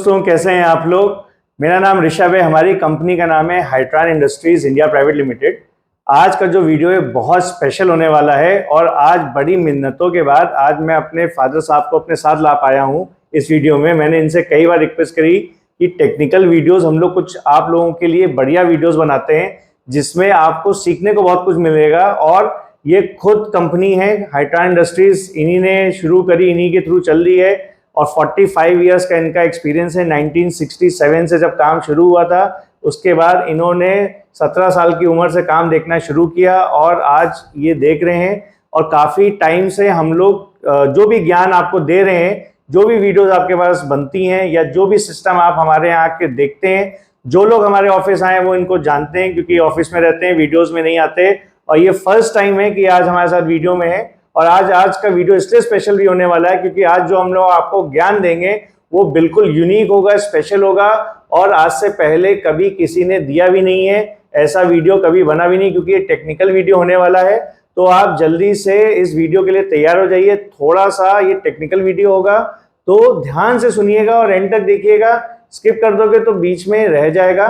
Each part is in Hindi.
दोस्तों, कैसे हैं आप लोग। मेरा नाम ऋषभ है। हमारी कंपनी का नाम है हाइट्रान इंडस्ट्रीज इंडिया प्राइवेट लिमिटेड। आज का जो वीडियो है बहुत स्पेशल होने वाला है और आज बड़ी मिन्नतों के बाद आज मैं अपने फादर साहब को अपने साथ ला पाया हूं इस वीडियो में। मैंने इनसे कई बार रिक्वेस्ट करी कि टेक्निकल वीडियोस हम लोग कुछ आप लोगों के लिए बढ़िया वीडियोस बनाते हैं जिसमें आपको सीखने को बहुत कुछ मिलेगा। और ये खुद कंपनी है हाइट्रान इंडस्ट्रीज, इन्हीं ने शुरू करी, इन्हीं के थ्रू चल रही है और 45 इयर्स का इनका एक्सपीरियंस है। 1967 से जब काम शुरू हुआ था उसके बाद इन्होंने 17 साल की उम्र से काम देखना शुरू किया और आज ये देख रहे हैं। और काफ़ी टाइम से हम लोग जो भी ज्ञान आपको दे रहे हैं, जो भी वीडियोस आपके पास बनती हैं या जो भी सिस्टम आप हमारे यहाँ के देखते हैं, जो लोग हमारे ऑफिस आए वो इनको जानते हैं क्योंकि ऑफिस में रहते हैं, वीडियोस में नहीं आते। और ये फर्स्ट टाइम है कि आज हमारे साथ वीडियो में है। और आज का वीडियो इसलिए स्पेशल भी होने वाला है क्योंकि आज जो हम लोग आपको ज्ञान देंगे वो बिल्कुल यूनिक होगा, स्पेशल होगा और आज से पहले कभी किसी ने दिया भी नहीं है। ऐसा वीडियो कभी बना भी नहीं क्योंकि ये टेक्निकल वीडियो होने वाला है। तो आप जल्दी से इस वीडियो के लिए तैयार हो जाइए। थोड़ा सा ये टेक्निकल वीडियो होगा तो ध्यान से सुनिएगा और एंड तक देखिएगा। स्किप कर दोगे तो बीच में रह जाएगा।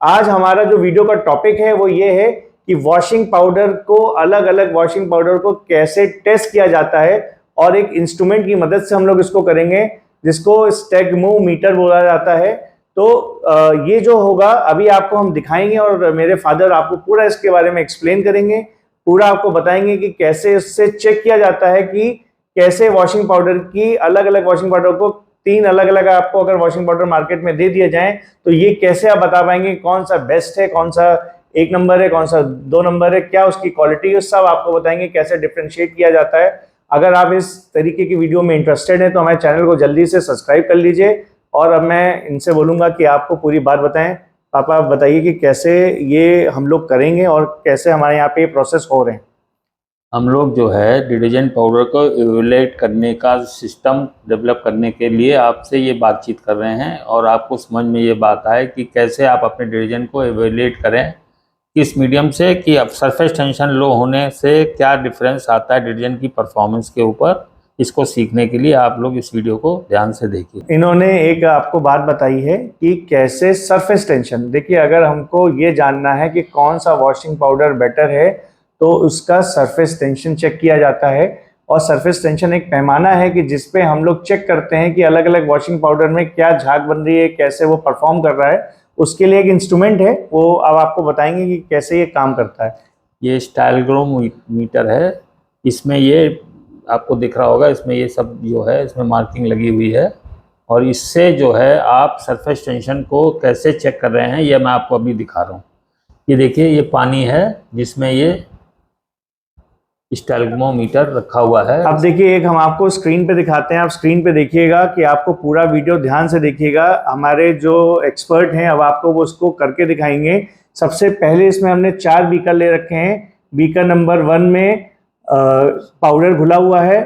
आज हमारा जो वीडियो का टॉपिक है वो ये है कि वॉशिंग पाउडर को, अलग अलग वॉशिंग पाउडर को कैसे टेस्ट किया जाता है और एक इंस्ट्रूमेंट की मदद से हम लोग इसको करेंगे जिसको स्टेगमोमीटर बोला जाता है। तो ये जो होगा अभी आपको हम दिखाएंगे और मेरे फादर आपको पूरा इसके बारे में एक्सप्लेन करेंगे, पूरा आपको बताएंगे कि कैसे इससे चेक किया जाता है कि कैसे वॉशिंग पाउडर की, अलग अलग वॉशिंग पाउडर को 3 अलग अलग आपको अगर वॉशिंग पाउडर मार्केट में दे दिए जाएं तो ये कैसे आप बता पाएंगे कौन सा बेस्ट है, कौन सा 1 नंबर है, कौन सा 2 नंबर है, क्या उसकी क्वालिटी है, सब आपको बताएंगे कैसे डिफरेंशिएट किया जाता है। अगर आप इस तरीके की वीडियो में इंटरेस्टेड हैं तो हमारे चैनल को जल्दी से सब्सक्राइब कर लीजिए। और अब मैं इनसे बोलूँगा कि आपको पूरी बात बताएं। पापा आप बताइए कि कैसे ये हम लोग करेंगे और कैसे हमारे यहाँ पे ये प्रोसेस हो रहे हैं। हम लोग जो है डिटर्जेंट पाउडर को इवेलुएट करने का सिस्टम डेवलप करने के लिए आपसे ये बातचीत कर रहे हैं और आपको समझ में ये बात आए कि कैसे आप अपने डिटर्जेंट को इवेलुएट करें, किस मीडियम से, कि अब सरफेस टेंशन लो होने से क्या डिफरेंस आता है डिटर्जेंट की परफॉर्मेंस के ऊपर। इसको सीखने के लिए आप लोग इस वीडियो को ध्यान से देखिए। इन्होंने एक आपको बात बताई है कि कैसे सरफेस टेंशन, देखिए अगर हमको ये जानना है कि कौन सा वॉशिंग पाउडर बेटर है तो उसका सरफेस टेंशन चेक किया जाता है। और सरफेस टेंशन एक पैमाना है कि जिसपे हम लोग चेक करते हैं कि अलग अलग वॉशिंग पाउडर में क्या झाग बन रही है, कैसे वो परफॉर्म कर रहा है। उसके लिए एक इंस्ट्रूमेंट है, वो अब आपको बताएंगे कि कैसे ये काम करता है। ये स्टाइलग्रोमीटर है। इसमें ये आपको दिख रहा होगा, इसमें ये सब जो है इसमें मार्किंग लगी हुई है और इससे जो है आप सरफेस टेंशन को कैसे चेक कर रहे हैं ये मैं आपको अभी दिखा रहा हूँ। ये देखिए, ये पानी है जिसमें ये स्टाइलग्रोमीटर रखा हुआ है। अब देखिए, एक हम आपको स्क्रीन पे दिखाते हैं, आप स्क्रीन पे देखिएगा कि आपको पूरा वीडियो ध्यान से देखिएगा। हमारे जो एक्सपर्ट हैं अब आपको वो उसको करके दिखाएंगे। सबसे पहले इसमें हमने 4 बीकर ले रखे हैं। बीकर नंबर 1 में पाउडर घुला हुआ है।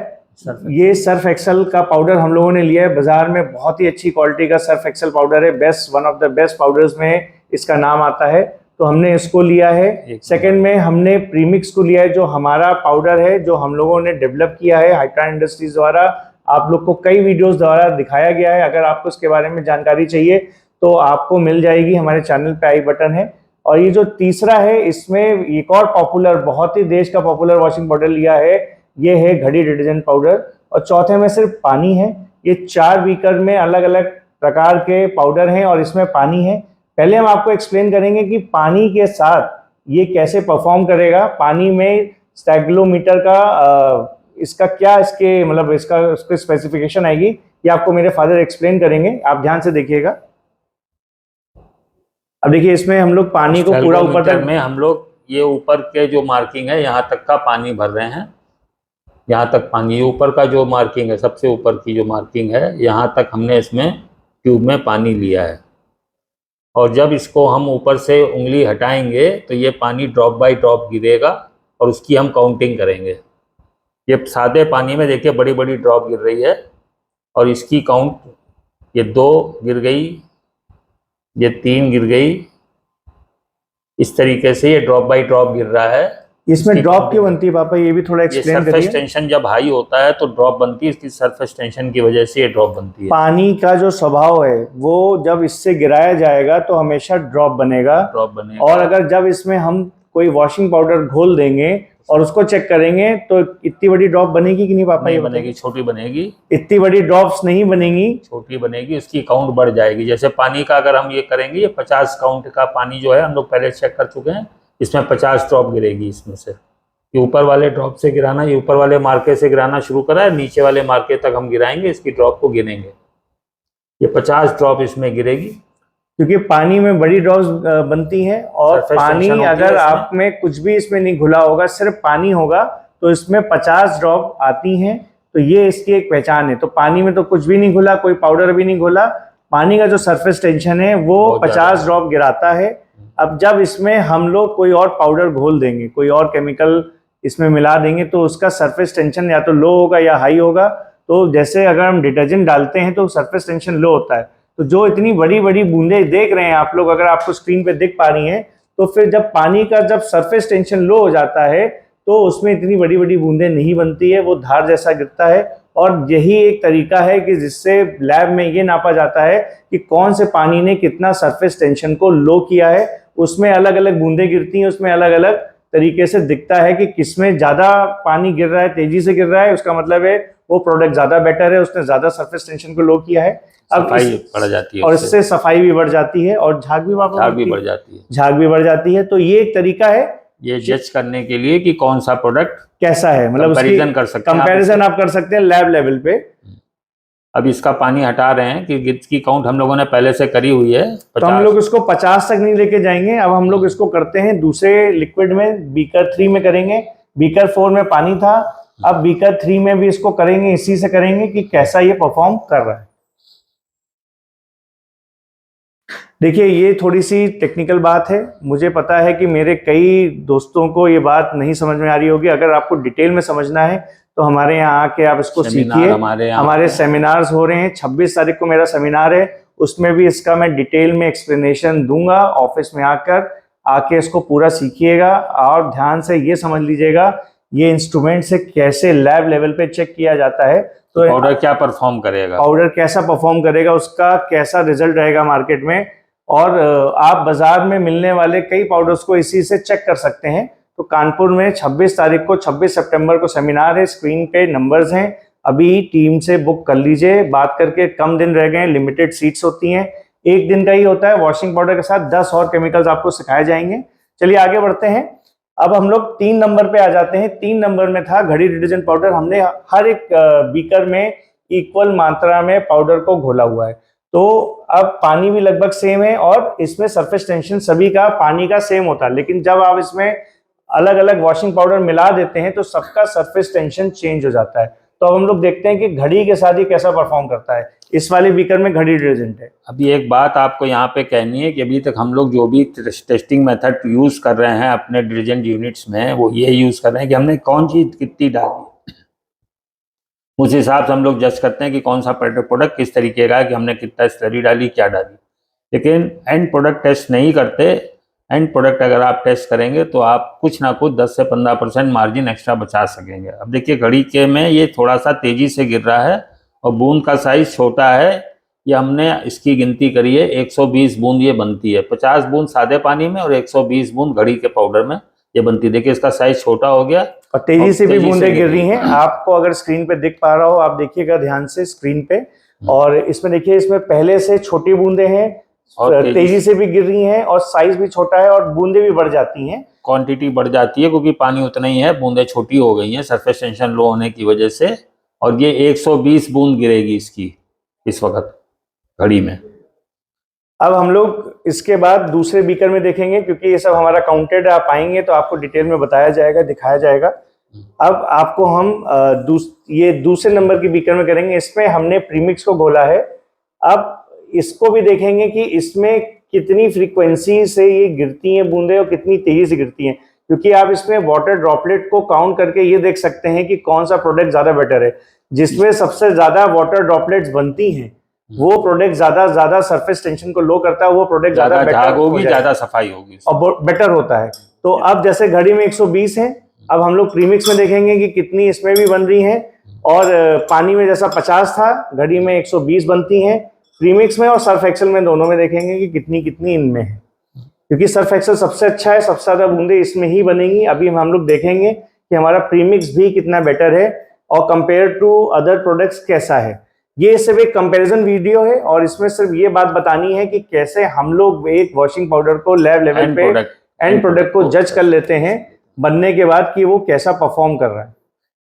ये सर्फ एक्सेल का पाउडर हम लोगों ने लिया है, बाजार में बहुत ही अच्छी क्वालिटी का सर्फ एक्सेल पाउडर है, best, one of the best powders में इसका नाम आता है, तो हमने इसको लिया है। सेकंड में हमने प्रीमिक्स को लिया है, जो हमारा पाउडर है जो हम लोगों ने डेवलप किया है हाइट्रान इंडस्ट्रीज द्वारा। आप लोग को कई वीडियोस द्वारा दिखाया गया है। अगर आपको इसके बारे में जानकारी चाहिए तो आपको मिल जाएगी, हमारे चैनल पे आई बटन है। और ये जो तीसरा है इसमें एक और पॉपुलर, बहुत ही देश का पॉपुलर वॉशिंग पाउडर लिया है, ये है घड़ी डिटर्जेंट पाउडर। और चौथे में सिर्फ पानी है। ये 4 बीकर में अलग अलग प्रकार के पाउडर हैं और इसमें पानी है। पहले हम आपको एक्सप्लेन करेंगे कि पानी के साथ ये कैसे परफॉर्म करेगा। पानी में स्टेगमोमीटर का इसका क्या, इसके मतलब इसका स्पेसिफिकेशन आएगी, ये आपको मेरे फादर एक्सप्लेन करेंगे, आप ध्यान से देखिएगा। अब देखिए, इसमें हम लोग पानी को पूरा ऊपर तक में हम लोग ये ऊपर के जो मार्किंग है यहाँ तक का पानी भर रहे हैं। यहाँ तक पानी, ये ऊपर का जो मार्किंग है, सबसे ऊपर की जो मार्किंग है, यहाँ तक हमने इसमें ट्यूब में पानी लिया है। और जब इसको हम ऊपर से उंगली हटाएंगे तो ये पानी ड्रॉप बाय ड्रॉप गिरेगा और उसकी हम काउंटिंग करेंगे। ये सादे पानी में देखिए बड़ी बड़ी ड्रॉप गिर रही है और इसकी काउंट, ये 2 गिर गई, ये 3 गिर गई। इस तरीके से ये ड्रॉप बाय ड्रॉप गिर रहा है इसमें ड्रॉप क्यों बनती है पापा, ये भी थोड़ा ये एक्सप्लेन सरफेस करिए। टेंशन जब हाई होता है तो ड्रॉप बनती है, इसकी सरफेस टेंशन की वजह से ये ड्रॉप बनती है। पानी का जो स्वभाव है वो जब इससे गिराया जाएगा तो हमेशा ड्रॉप बनेगा, ड्रॉप बनेगा। और अगर जब इसमें हम कोई वॉशिंग पाउडर घोल देंगे और उसको चेक करेंगे तो इतनी बड़ी ड्रॉप बनेगी कि नहीं पापा? नहीं ये बनेगी, छोटी बनेगी। इतनी बड़ी ड्रॉप्स नहीं बनेंगी, छोटी बनेगी, उसकी काउंट बढ़ जाएगी। जैसे पानी का अगर हम ये करेंगे, ये 50 काउंट का पानी जो है हम लोग पहले चेक कर चुके हैं, इसमें 50 ड्रॉप गिरेगी। इसमें से ये ऊपर वाले ड्रॉप से गिराना, ये ऊपर वाले मार्के से गिराना शुरू करा है, नीचे वाले मार्के तक हम गिराएंगे, इसकी ड्रॉप को गिनेंगे। ये 50 ड्रॉप इसमें गिरेगी, क्योंकि पानी में बड़ी ड्रॉप्स बनती हैं, और Surface पानी tension होती है अगर इसमें। आप में कुछ भी इसमें नहीं घुला होगा, सिर्फ पानी होगा, तो इसमें 50 ड्रॉप आती हैं। तो ये इसकी एक पहचान है। तो पानी में तो कुछ भी नहीं घुला, कोई पाउडर भी नहीं घुला, पानी का जो सरफेस टेंशन है वो 50 ड्रॉप गिराता है। अब जब इसमें हम लोग कोई और पाउडर घोल देंगे, कोई और केमिकल इसमें मिला देंगे, तो उसका सरफेस टेंशन या तो लो होगा या हाई होगा। तो जैसे अगर हम डिटर्जेंट डालते हैं तो सरफेस टेंशन लो होता है, तो जो इतनी बड़ी बड़ी बूंदें देख रहे हैं आप लोग, अगर आपको स्क्रीन पे दिख पा रही हैं, तो फिर जब पानी का जब सरफेस टेंशन लो हो जाता है तो उसमें इतनी बड़ी बड़ी बूंदें नहीं बनती है, वो धार जैसा गिरता है। और यही एक तरीका है कि जिससे लैब में ये नापा जाता है कि कौन से पानी ने कितना सरफेस टेंशन को लो किया है। उसमें अलग अलग बूंदें गिरती हैं, उसमें अलग अलग तरीके से दिखता है कि किसमें ज्यादा पानी गिर रहा है, तेजी से गिर रहा है, उसका मतलब है वो प्रोडक्ट ज्यादा बेटर है, उसने ज्यादा सरफेस टेंशन को लो किया है। अब सफाई बढ़ जाती है, और इससे सफाई भी बढ़ जाती है और झाग भी बढ़ जाती है। झाग भी बढ़ जाती है। तो ये एक तरीका है ये जज करने के लिए कि कौन सा प्रोडक्ट कैसा है, मतलब कंपैरिजन कर सकते हैं। कंपैरिजन आप कर सकते हैं लैब लेवल पे। अब इसका पानी हटा रहे हैं कि इसकी काउंट हम लोगों ने पहले से करी हुई है। तो हम लोग इसको 50 तक नहीं लेके जाएंगे। अब हम लोग इसको करते हैं दूसरे लिक्विड में, बीकर 3 में करेंगे। बीकर 4 में पानी था, अब बीकर 3 में भी इसको करेंगे, इसी से करेंगे कि कैसा ये परफॉर्म कर रहा है। देखिए, ये थोड़ी सी टेक्निकल बात है, मुझे पता है कि मेरे कई दोस्तों को ये बात नहीं समझ में आ रही होगी। अगर आपको डिटेल में समझना है तो हमारे यहाँ आके आप इसको सीखिए। हमारे सेमिनार्स हो रहे हैं, 26 तारीख को मेरा सेमिनार है, उसमें भी इसका मैं डिटेल में एक्सप्लेनेशन दूंगा। ऑफिस में आके इसको पूरा सीखिएगा और ध्यान से ये समझ लीजिएगा ये इंस्ट्रूमेंट से कैसे लैब लेवल पे चेक किया जाता है। तो पाउडर क्या परफॉर्म करेगा, पाउडर कैसा परफॉर्म करेगा, उसका कैसा रिजल्ट रहेगा मार्केट में। और आप बाजार में मिलने वाले कई पाउडर्स को इसी से चेक कर सकते हैं। तो कानपुर में 26 तारीख को 26 सितंबर को सेमिनार है, स्क्रीन पे नंबर्स हैं, अभी टीम से बुक कर लीजिए। बात करके कम दिन रह गए, लिमिटेड सीट्स होती हैं, एक दिन का ही होता है। वॉशिंग पाउडर के साथ 10 और केमिकल्स आपको सिखाए जाएंगे। चलिए आगे बढ़ते हैं। अब हम लोग 3 नंबर पे आ जाते हैं। 3 नंबर में था घड़ी डिटर्जेंट पाउडर। हमने हर एक बीकर में इक्वल मात्रा में पाउडर को घोला हुआ है, तो अब पानी भी लगभग सेम है और इसमें सरफेस टेंशन सभी का पानी का सेम होता है। लेकिन जब आप इसमें अलग अलग वॉशिंग पाउडर मिला देते हैं तो सबका सरफेस टेंशन चेंज हो जाता है। तो अब हम लोग देखते हैं कि घड़ी के साथ ही कैसा परफॉर्म करता है। इस वाले बीकर में घड़ी डिटर्जेंट है। अभी एक बात आपको यहाँ पे कहनी है कि अभी तक हम लोग जो भी टेस्टिंग मेथड यूज कर रहे हैं अपने डिटर्जेंट यूनिट्स में, वो ये यूज कर रहे हैं कि हमने कौन चीज कितनी डाली, उस हिसाब से हम लोग जज करते हैं कि कौन सा प्रोडक्ट किस तरीके का है, कि हमने कितना स्लरी डाली, क्या डाली। लेकिन एंड प्रोडक्ट टेस्ट नहीं करते। एंड प्रोडक्ट अगर आप टेस्ट करेंगे तो आप कुछ ना कुछ 10 से 15% मार्जिन एक्स्ट्रा बचा सकेंगे। अब देखिए घड़ी के में ये थोड़ा सा तेजी से गिर रहा है और बूंद का साइज छोटा है। ये हमने इसकी गिनती करी है, 120 बूंद ये बनती है। 50 बूंद सादे पानी में और 120 बूंद घड़ी के पाउडर में ये बनती है। देखिए इसका साइज छोटा हो गया और तेजी से भी बूंदें गिर रही हैं। आपको अगर स्क्रीन पे दिख पा रहा हो, आप देखिएगा ध्यान से स्क्रीन पे। और इसमें देखिए, इसमें पहले से छोटी बूंदें हैं और तेजी से भी गिर रही हैं और साइज भी छोटा है और बूंदें भी बढ़ जाती हैं, क्वांटिटी बढ़ जाती है क्योंकि पानी उतना ही है, बूंदें छोटी हो गई हैं सरफेस टेंशन लो होने की वजह से। और ये 120 बूंद गिरेगी इसकी इस वक्त घड़ी में। अब हम लोग इसके बाद दूसरे बीकर में देखेंगे, क्योंकि ये सब हमारा काउंटेड। आप आएंगे तो आपको डिटेल में बताया जाएगा, दिखाया जाएगा। अब आपको हम ये दूसरे नंबर की बीकर में करेंगे। इसमें हमने प्रीमिक्स को घोला है। अब इसको भी देखेंगे कि इसमें कितनी फ्रीक्वेंसी से ये गिरती हैं बूंदें और कितनी तेजी से गिरती हैं, क्योंकि आप इसमें वाटर ड्रॉपलेट को काउंट करके ये देख सकते हैं कि कौन सा प्रोडक्ट ज्यादा बेटर है। जिसमें सबसे ज्यादा वाटर ड्रॉपलेट्स बनती हैं वो प्रोडक्ट ज्यादा सरफेस टेंशन को लो करता है, वो प्रोडक्ट ज्यादा बेटर होगी, ज्यादा सफाई होगी और बेटर होता है। तो अब जैसे घड़ी में 120 है, अब हम लोग प्रीमिक्स में देखेंगे कि कितनी इसमें भी बन रही है। और पानी में जैसा 50 था, घड़ी में 120 बनती हैं प्रीमिक्स में, और सर्फ एक्सेल में, दोनों में देखेंगे कि कितनी कितनी इनमें है, क्योंकि सर्फ एक्सेल सबसे अच्छा है, सबसे ज्यादा बूंदे इसमें ही बनेंगी। अभी हम लोग देखेंगे कि हमारा प्रीमिक्स भी कितना बेटर है और कंपेयर टू अदर प्रोडक्ट्स कैसा है। ये सिर्फ एक कंपैरिजन वीडियो है और इसमें सिर्फ ये बात बतानी है कि कैसे हम लोग एक वॉशिंग पाउडर को लैब लेवल पे एंड प्रोडक्ट को जज कर लेते हैं बनने के बाद कि वो कैसा परफॉर्म कर रहा है।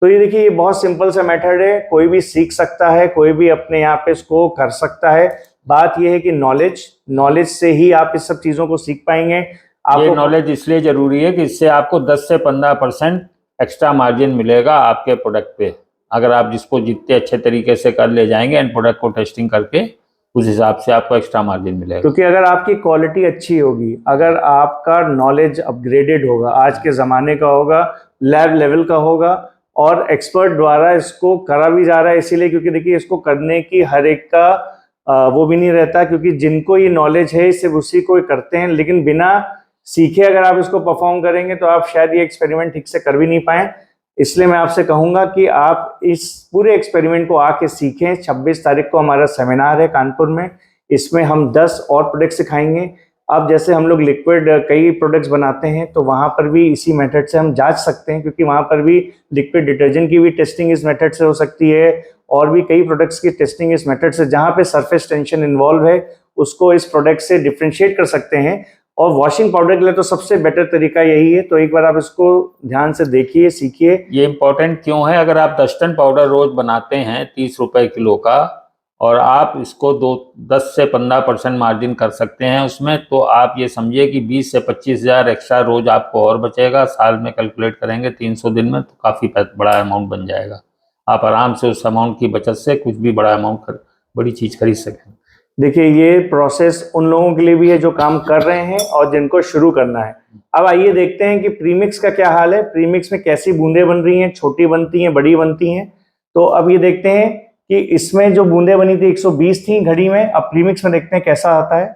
तो ये देखिए, ये बहुत सिंपल सा मेथड है, कोई भी सीख सकता है, कोई भी अपने यहाँ पे इसको कर सकता है। बात ये है कि नॉलेज से ही आप इस सब चीजों को सीख पाएंगे। ये नॉलेज इसलिए जरूरी है कि इससे आपको 10 से 15% एक्स्ट्रा मार्जिन मिलेगा आपके प्रोडक्ट पे, अगर आप जिसको जितने अच्छे तरीके से कर ले जाएंगे एंड प्रोडक्ट को टेस्टिंग करके, उस हिसाब से आपको एक्स्ट्रा मार्जिन मिलेगा। क्योंकि अगर आपकी क्वालिटी अच्छी होगी, अगर आपका नॉलेज अपग्रेडेड होगा, आज के ज़माने का होगा, लैब लेवल का होगा और एक्सपर्ट द्वारा इसको करा भी जा रहा है, इसीलिए क्योंकि देखिए इसको करने की हर एक का वो भी नहीं रहता, क्योंकि जिनको ये नॉलेज है सिर्फ उसी को करते हैं, लेकिन बिना सीखे अगर आप इसको परफॉर्म करेंगे तो आप शायद ये एक्सपेरिमेंट ठीक से कर भी नहीं पाए। इसलिए मैं आपसे कहूंगा कि आप इस पूरे एक्सपेरिमेंट को आके सीखें। 26 तारीख को हमारा सेमिनार है कानपुर में, इसमें हम 10 और प्रोडक्ट सिखाएंगे। अब जैसे हम लोग लिक्विड कई प्रोडक्ट्स बनाते हैं तो वहाँ पर भी इसी मेथड से हम जांच सकते हैं, क्योंकि वहाँ पर भी लिक्विड डिटर्जेंट की भी टेस्टिंग इस मेथड से हो सकती है और भी कई प्रोडक्ट्स की टेस्टिंग इस मेथड से, जहाँ पे सरफेस टेंशन इन्वॉल्व है उसको इस प्रोडक्ट से डिफ्रेंशिएट कर सकते हैं। और वॉशिंग पाउडर के लिए तो सबसे बेटर तरीका यही है, तो एक बार आप इसको ध्यान से देखिए, सीखिए। ये इम्पोर्टेंट क्यों है, अगर आप 10 टन पाउडर रोज बनाते हैं 30 रुपए किलो का, और आप इसको 10 से 15% मार्जिन कर सकते हैं उसमें, तो आप ये समझिए कि 20 से 25 हज़ार एक्स्ट्रा रोज आपको और बचेगा। साल में कैलकुलेट करेंगे 300 दिन में, तो काफ़ी बड़ा अमाउंट बन जाएगा। आप आराम से उस अमाउंट की बचत से कुछ भी बड़ा अमाउंट बड़ी चीज़ खरीद सकें। देखिए, ये प्रोसेस उन लोगों के लिए भी है जो काम कर रहे हैं और जिनको शुरू करना है। अब आइए देखते हैं कि प्रीमिक्स का क्या हाल है, प्रीमिक्स में कैसी बूंदें बन रही हैं, छोटी बनती हैं, बड़ी बनती हैं। तो अब ये देखते हैं कि इसमें जो बूंदें बनी थी 120 थी घड़ी में, अब प्रीमिक्स में देखते हैं कैसा आता है।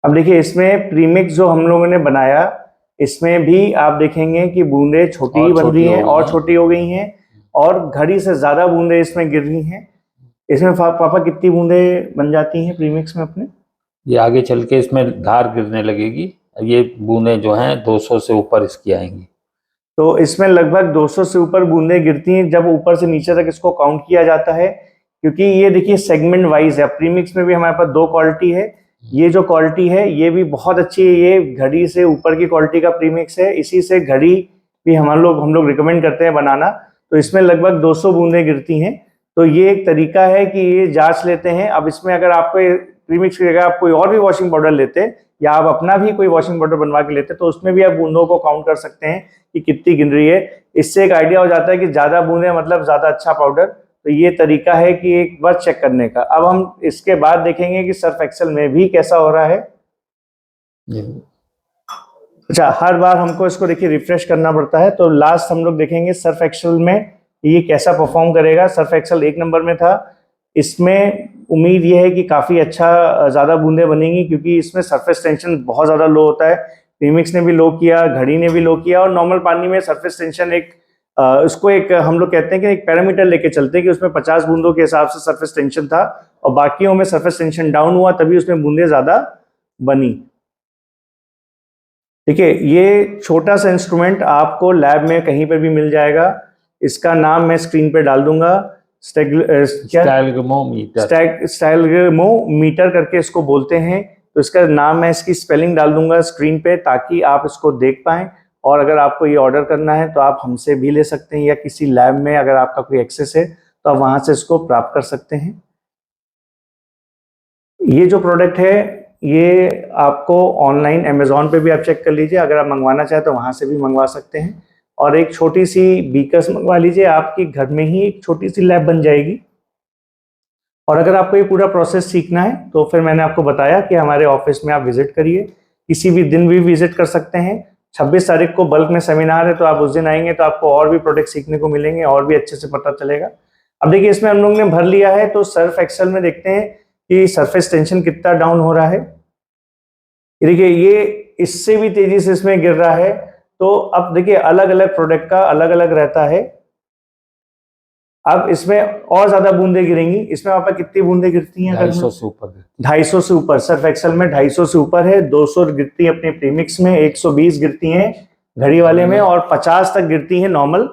अब देखिए, इसमें प्रीमिक्स जो हम लोगों ने बनाया, इसमें भी आप देखेंगे कि बूंदें छोटी ही बन रही हैं और छोटी हो गई हैं और घड़ी से ज्यादा बूंदें इसमें गिर रही हैं। इसमें पापा कितनी बूंदें बन जाती हैं प्रीमिक्स में अपने? ये आगे चल के इसमें धार गिरने लगेगी, ये बूंदें जो हैं 200 से ऊपर इसकी आएंगी। तो इसमें लगभग 200 से ऊपर बूंदें गिरती हैं जब ऊपर से नीचे तक इसको काउंट किया जाता है, क्योंकि ये देखिए सेगमेंट वाइज है। प्रीमिक्स में भी हमारे पास 2 क्वालिटी है, ये जो क्वालिटी है ये भी बहुत अच्छी है, ये घड़ी से ऊपर की क्वालिटी का प्रीमिक्स है, इसी से घड़ी भी हम लोग रिकमेंड करते हैं बनाना। तो इसमें लगभग 200 बूंदें गिरती हैं। तो ये एक तरीका है कि ये जांच लेते हैं। अब इसमें अगर आपको प्रीमिक्स की जगह आप कोई और भी वॉशिंग पाउडर लेते या आप अपना भी कोई वॉशिंग पाउडर बनवा के लेते, तो उसमें भी आप बूंदों को काउंट कर सकते हैं कि कितनी गिन रही है। इससे एक आइडिया हो जाता है कि ज्यादा बूंदें मतलब ज्यादा अच्छा पाउडर। तो ये तरीका है कि एक बार चेक करने का। अब हम इसके बाद देखेंगे कि सर्फ एक्सेल में भी कैसा हो रहा है। अच्छा, हर बार हमको इसको देखिए रिफ्रेश करना पड़ता है, तो लास्ट हम लोग देखेंगे सर्फ एक्सेल में ये कैसा परफॉर्म करेगा। सर्फ एक्सेल 1 नंबर में था, इसमें उम्मीद ये है कि काफ़ी अच्छा ज़्यादा बूंदें बनेंगी, क्योंकि इसमें सरफेस टेंशन बहुत ज़्यादा लो होता है। प्रीमिक्स ने भी लो किया, घड़ी ने भी लो किया, और नॉर्मल पानी में सरफेस टेंशन उसको एक हम लोग कहते हैं कि एक पैरामीटर लेके चलते हैं कि उसमें 50 बूंदों के हिसाब से सरफेस टेंशन था और बाकियों में सरफेस टेंशन डाउन हुआ, तभी उसमें बूंदें ज़्यादा बनी। देखिए, ये छोटा सा इंस्ट्रूमेंट आपको लैब में कहीं पर भी मिल जाएगा। इसका नाम मैं स्क्रीन पे डाल दूंगा, स्टाइलग्रामोमीटर करके इसको बोलते हैं। तो इसका नाम मैं इसकी स्पेलिंग डाल दूंगा स्क्रीन पे, ताकि आप इसको देख पाएं। और अगर आपको ये ऑर्डर करना है तो आप हमसे भी ले सकते हैं, या किसी लैब में अगर आपका कोई एक्सेस है तो आप वहां से इसको प्राप्त कर सकते हैं। ये जो प्रोडक्ट है ये आपको ऑनलाइन अमेजोन पे भी आप चेक कर लीजिए, अगर आप मंगवाना चाहें तो वहां से भी मंगवा सकते हैं। और एक छोटी सी बीकर्स मंगवा लीजिए, आपकी घर में ही एक छोटी सी लैब बन जाएगी। और अगर आपको ये पूरा प्रोसेस सीखना है तो फिर मैंने आपको बताया कि हमारे ऑफिस में आप विजिट करिए, किसी भी दिन भी विजिट कर सकते हैं। 26 तारीख को बल्क में सेमिनार है, तो आप उस दिन आएंगे तो आपको और भी प्रोडक्ट सीखने को मिलेंगे और भी अच्छे से पता चलेगा। अब देखिए, इसमें हम लोग ने भर लिया है, तो सर्फ एक्सेल में देखते हैं कि सरफेस टेंशन कितना डाउन हो रहा है। देखिए ये इससे भी तेजी से इसमें गिर रहा है। तो अब देखिए अलग अलग प्रोडक्ट का अलग अलग रहता है। अब इसमें और ज्यादा बूंदे गिरेंगी। इसमें आप कितनी बूंदे गिरती हैं? 250 से ऊपर। 250 से ऊपर। सर्फ एक्सेल में 250 से ऊपर है। 200 गिरती है अपने प्रीमिक्स में, 120 गिरती हैं घड़ी वाले में, और 50 तक गिरती है नॉर्मल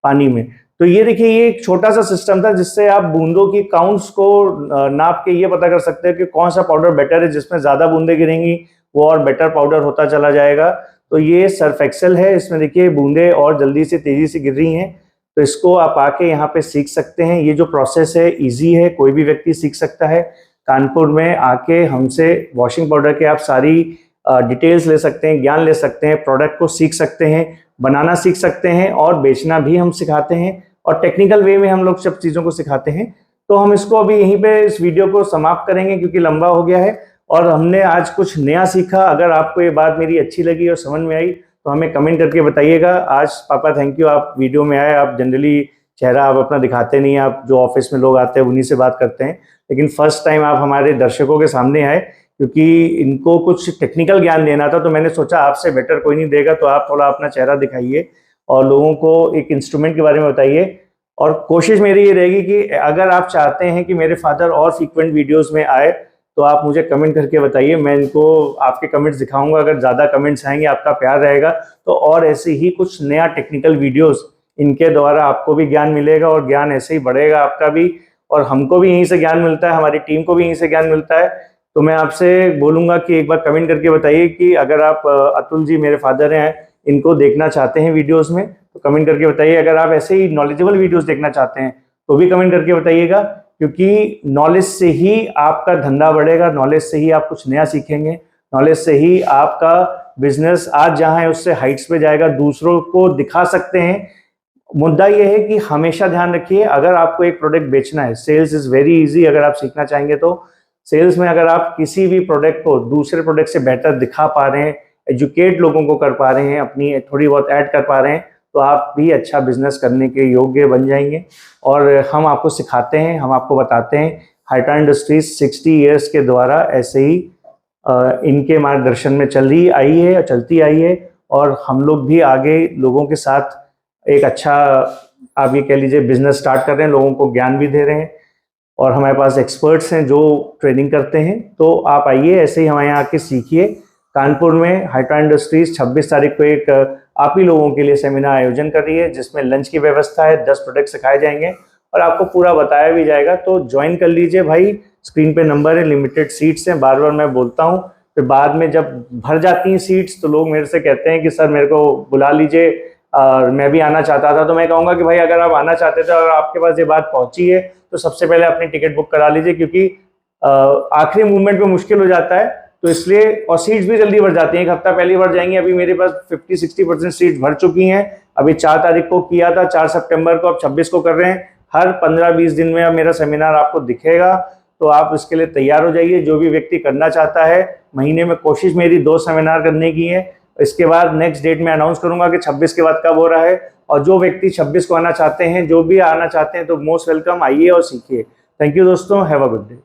पानी में। तो ये देखिए ये एक छोटा सा सिस्टम था जिससे आप बूंदों की काउंट्स को नाप के ये पता कर सकते हैं कि कौन सा पाउडर बेटर है। जिसमें ज्यादा बूंदे गिरेंगी वो और बेटर पाउडर होता चला जाएगा। तो ये सर्फ एक्सेल है। इसमें देखिए बूंदे और जल्दी से तेजी से गिर रही हैं। तो इसको आप आके यहाँ पे सीख सकते हैं। ये जो प्रोसेस है इजी है, कोई भी व्यक्ति सीख सकता है। कानपुर में आके हमसे वॉशिंग पाउडर के आप सारी डिटेल्स ले सकते हैं, ज्ञान ले सकते हैं, प्रोडक्ट को सीख सकते हैं, बनाना सीख सकते हैं, और बेचना भी हम सिखाते हैं, और टेक्निकल वे में हम लोग सब चीज़ों को सिखाते हैं। तो हम इसको अभी यहीं पे इस वीडियो को समाप्त करेंगे क्योंकि लंबा हो गया है, और हमने आज कुछ नया सीखा। अगर आपको ये बात मेरी अच्छी लगी और समझ में आई तो हमें कमेंट करके बताइएगा। आज पापा थैंक यू, आप वीडियो में आए। आप जनरली चेहरा आप अपना दिखाते नहीं, आप जो ऑफिस में लोग आते हैं उन्हीं से बात करते हैं, लेकिन फर्स्ट टाइम आप हमारे दर्शकों के सामने आए क्योंकि इनको कुछ टेक्निकल ज्ञान देना था। तो मैंने सोचा आपसे बेटर कोई नहीं देगा, तो आप थोड़ा अपना चेहरा दिखाइए और लोगों को एक इंस्ट्रूमेंट के बारे में बताइए। और कोशिश मेरी ये रहेगी कि अगर आप चाहते हैं कि मेरे फादर और फ्रीक्वेंट वीडियोस में आए तो आप मुझे कमेंट करके बताइए। मैं इनको आपके कमेंट्स दिखाऊंगा। अगर ज़्यादा कमेंट्स आएंगे, आपका प्यार रहेगा, तो और ऐसे ही कुछ नया टेक्निकल वीडियोस इनके द्वारा आपको भी ज्ञान मिलेगा, और ज्ञान ऐसे ही बढ़ेगा आपका भी, और हमको भी यहीं से ज्ञान मिलता है, हमारी टीम को भी यहीं से ज्ञान मिलता है। तो मैं आपसे बोलूँगा कि एक बार कमेंट करके बताइए कि अगर आप अतुल जी मेरे फादर हैं, इनको देखना चाहते हैं वीडियोज़ में, तो कमेंट करके बताइए। अगर आप ऐसे ही नॉलेजेबल वीडियोज़ देखना चाहते हैं तो भी कमेंट करके बताइएगा, क्योंकि नॉलेज से ही आपका धंधा बढ़ेगा, नॉलेज से ही आप कुछ नया सीखेंगे, नॉलेज से ही आपका बिजनेस आज जहां है उससे हाइट्स पे जाएगा, दूसरों को दिखा सकते हैं। मुद्दा यह है कि हमेशा ध्यान रखिए, अगर आपको एक प्रोडक्ट बेचना है, सेल्स इज वेरी इजी। अगर आप सीखना चाहेंगे तो सेल्स में अगर आप किसी भी प्रोडक्ट को दूसरे प्रोडक्ट से बेटर दिखा पा रहे हैं, एजुकेट लोगों को कर पा रहे हैं, अपनी थोड़ी बहुत ऐड कर पा रहे हैं, तो आप भी अच्छा बिजनेस करने के योग्य बन जाएंगे। और हम आपको सिखाते हैं, हम आपको बताते हैं। हाइट्रान इंडस्ट्रीज 60 ईयर्स के द्वारा ऐसे ही इनके मार्गदर्शन में चल रही आई है और चलती आई है, और हम लोग भी आगे लोगों के साथ एक अच्छा, आप ये कह लीजिए, बिजनेस स्टार्ट कर रहे हैं, लोगों को ज्ञान भी दे रहे हैं, और हमारे पास एक्सपर्ट्स हैं जो ट्रेनिंग करते हैं। तो आप आइए, ऐसे ही हमारे यहाँ आके सीखिए। कानपुर में हाइट्रान इंडस्ट्रीज 26 तारीख को एक आप ही लोगों के लिए सेमिनार आयोजन कर रही है, जिसमें लंच की व्यवस्था है, 10 प्रोडक्ट सिखाए जाएंगे और आपको पूरा बताया भी जाएगा। तो ज्वाइन कर लीजिए भाई, स्क्रीन पे नंबर है, लिमिटेड सीट्स हैं, बार बार मैं बोलता हूँ। फिर बाद में जब भर जाती हैं सीट्स तो लोग मेरे से कहते हैं कि सर मेरे को बुला लीजिए, और मैं भी आना चाहता था। तो मैं कहूँगा कि भाई अगर आप आना चाहते थे और आपके पास ये बात पहुँची है तो सबसे पहले अपनी टिकट बुक करा लीजिए, क्योंकि आखिरी मूवमेंट में मुश्किल हो जाता है, तो इसलिए। और सीट्स भी जल्दी भर जाती हैं, एक हफ्ता पहले भर जाएंगी। अभी मेरे पास 50-60% सीट भर चुकी हैं। अभी 4 तारीख को किया था, 4 सितंबर को, अब 26 को कर रहे हैं। हर 15-20 दिन में अब मेरा सेमिनार आपको दिखेगा, तो आप इसके लिए तैयार हो जाइए। जो भी व्यक्ति करना चाहता है, महीने में कोशिश मेरी 2 सेमिनार करने की है। इसके बाद नेक्स्ट डेट में अनाउंस करूंगा कि 26 के बाद कब हो रहा है, और जो व्यक्ति 26 को आना चाहते हैं, जो भी आना चाहते हैं, तो मोस्ट वेलकम, आइए और सीखिए। थैंक यू दोस्तों, हैव अ गुड डे।